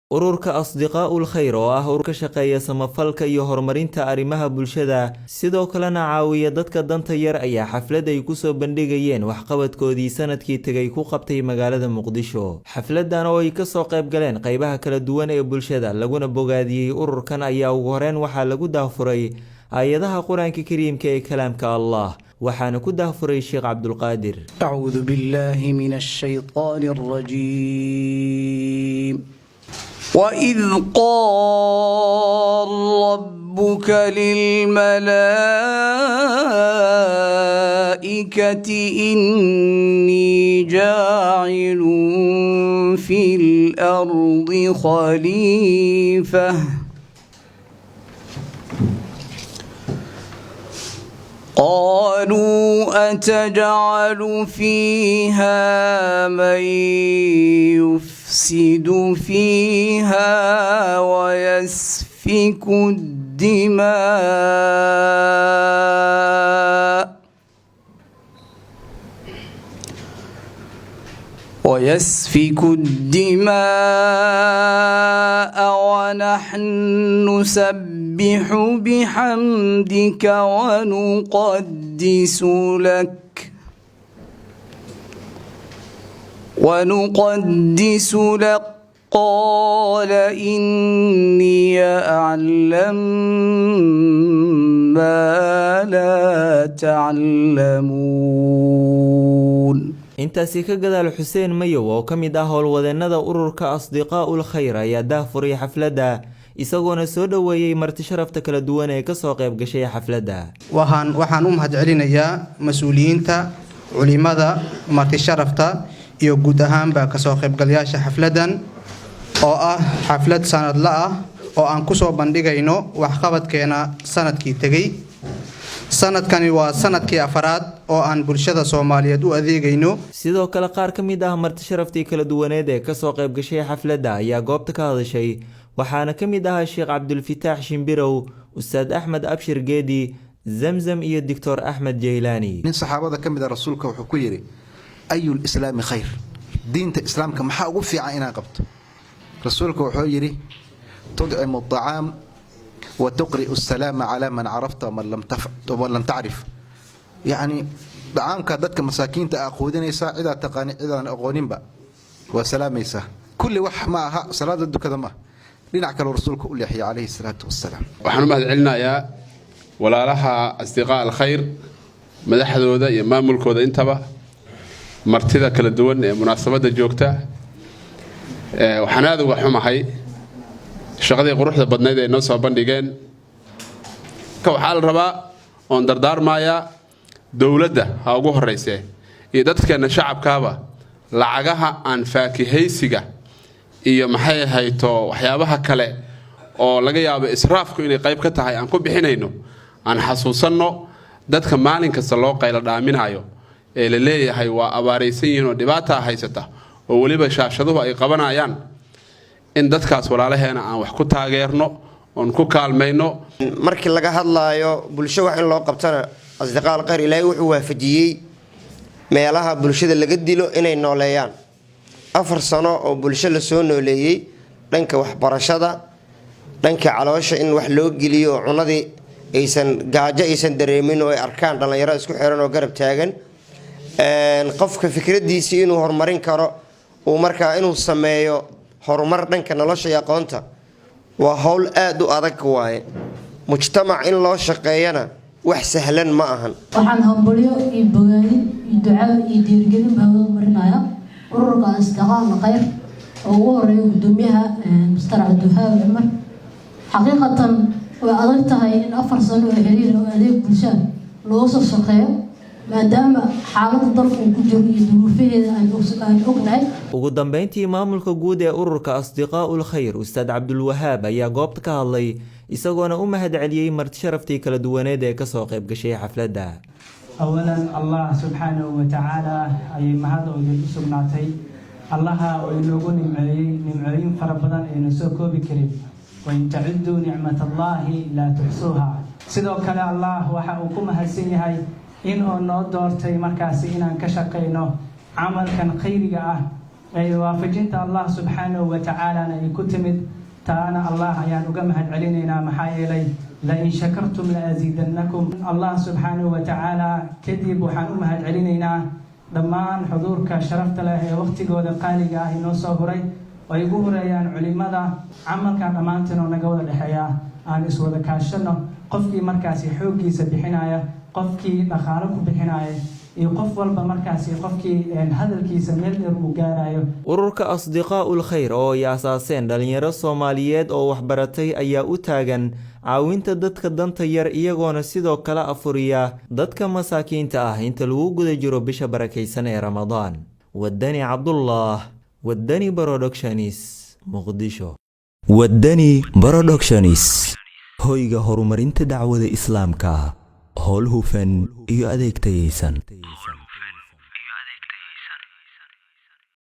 ururka asdiqaa'ul khayr oo ah urur ka shaqeeya samafalka iyo horumarinta arrimaha bulshada sidoo kalena caawiya dadka danta yar ayaa xaflad ay ku soo bandhigayeen waxqabadkoodii sanadkii tegay ku qabtay magaalada Muqdisho. xafladan oo ay ka soo qayb galeen qaybaha kala duwan ee bulshada laguna bogaadiyay ururkan ayaa ugu horeen waxaa lagu daafuray aayadaha Quraanka Kariimka ee kalaamka Allah waxaana ku daafuray Sheekh Cabdulqaadir. A'uudu billahi minash shaytaanir rajiim. وَإِذْ قَالَ رَبُّكَ لِلْمَلَائِكَةِ إِنِّي جَاعِلٌ فِي الْأَرْضِ خَلِيفَةً قالوا أتجعل فيها من يفسد فيها ويسفك الدماء ونحن نسبح بحمدك ونقدس لك قال إني أعلم ما لا تعلمون. intaasi ka gadaal Xuseen Mayow oo kamid ah howlwadeennada ururka Asdiqaa'ul Khayr ayaa daafuray xafladda isagoona soo dhaweeyay marti sharafta kala duwan ee ka soo qayb gashay xafladda. waxaan u mahadcelinayaa mas'uuliyiinta culimada marti sharafta iyo guud ahaanba ka soo qaybgalayaasha xafladan oo ah xaflad sanadle ah oo aan ku soo bandhigayno waxqabadkeena sanadkii tagay. sanadkani waa sanadkii afaraad oo aan bulshada Soomaaliyeed u adeegayno. sidoo kale qaar ka mid ah marti sharaftii kala duwaneed ee ka soo qayb gashay xafladda ayaa goobta ka hadashay waxaana ka mid ah Sheekh Cabdulfataax Shimbirow, Ustaad Axmed Abshir Geedi, Zamzam iyo Dr. Axmed Jeylaani. nin saxaabada ka mid ah rasuulka wuxuu ku yiri ayul islaami khayr, diinta islaamka maxaa ugu fiican inaan qabto? rasuulka wuxuu yiri tudcimu at-ta'am وتقرئ السلام على من عرفت ومن لم تعرف. يعني دعامك ددك مساكين تأخذينيسا إذا تقاني إذا أقونين با وسلاميسا كل وح معها صلاة الدك ذما لنعك الرسول كل يحيى عليه الصلاة والسلام. وحنا بعد علنا يا ولا لها أصدقاء الخير مدحدودا يا مامولكودا انتبه مرتدا كلا دوون مناسبة جوجتا وحنادو وحما هي shaqadii quruxda badnayd ee noo soo bandhigeen ka waxa la rabaa oo dardaarmaya dawladda ha ugu horeysay iyo dadkeena shacabkaaba lacagaha aan faakihaysiga iyo maxay hayto waxyaabaha kale oo laga yaabo israafku inay qayb ka tahay aan ku bixinayno aan xasuusanno dadka maalin kasta loo qaylo dhaaminayo ee la leeyahay waa abaaraysan yihiin oo dhibaato haysata oo waliba shaashaduhu ay qabanayaan in dadkaas walaalaheena aan wax ku taageerno oon ku kaalmayno. markii laga hadlaayo bulsho wax in loo qabtana asdiqaal khayr ilaahay wuxuu waafajiyay meelaha bulshada laga dilo inay nooleeyaan 4 sano oo bulsho la soo nooleeyay dhanka waxbarashada dhanka caloosha in wax loo geliyo cunadii aysan gaajo aysan dareemin oo ay arkaan dhalinyaro isku xiran oo garab taagan qofka fikradiisa inuu horumarin karo oo markaa inuu sameeyo horumar dhanka nolosha iyo aqoonta waa hawl aad u adag waaye mujtamac in loo shaqeeyana wax sahlan ma ahan. waxaan hambalyo iyo bogaadin iyo ducaa iyo dhiirigelin baa loo marinayaa ururka Asdiqaa'ul Khayr oo ugu horeeya gudoomiyaha Mr. Cabdulwahaab Cumar. xaqiiqatan way adag tahay in 4 sano oo xiriir oo adeeg bulshada loo soo shaqeeyo maadaama xaaladda dalku ku jiro iyo duruufaheeda aan ognahay. ugu dambeyntii maamulka guud ee ururka Asdiqaa'ul Khayr Ustaad Cabdulwahaab ayaa goobta ka hadlay isagoona u mahadceliyay marti sharaftii kala duwaneed ee ka soo qayb gashay xafladda. awalan Allah subhanahu wa ta'ala ay mahadooda u sugnaatay allaha oo inoogu nimceeyay fara badan ee soo koobi karin wa in ta'uddu ni'matallahi la tuhsuha. sidoo kale Allah waxa uu ku mahadsan yahay in oo noo doortay markaas inaan ka shaqeyno camalkan khayriga ah waafajinta Allah subxaanahu wa tacaalana ay ku timid taana Allah ayaan uga mahad celinaynaa maxaa yeelay لئن شكرتم لأزيدنكم الله سبحانه وتعالى كذب وحان أمهد علينا دمان حضورك شرفت له وقت قود قالقا إنو صهري ويقول ريان علماء عمل كان أمانتنا ونقود الحياة عن إسوة كاشنا قفكي مركزي حوكي سبحنايا قفكي نخالك بحنايا يقف والبا مركزي قفكي هذا الكيس ميل مقارايو ururka asdiqaa'ul khayr oo ay aasaaseen dhalinyaro Soomaaliyeed oo waxbaratay ayaa u taagan caawinta dadka danta yar iyagoona sidoo kale afuriya dadka masaakiinta ah inta lagu guda jiro bisha barakaysan ee Ramadaan. Wadani Cabdullah, Wadani Productions, Muqdisho. Wadani Productions, hoyga horumarinta dacwada Islaamka, howl hufan iyo adeeg tayeysan.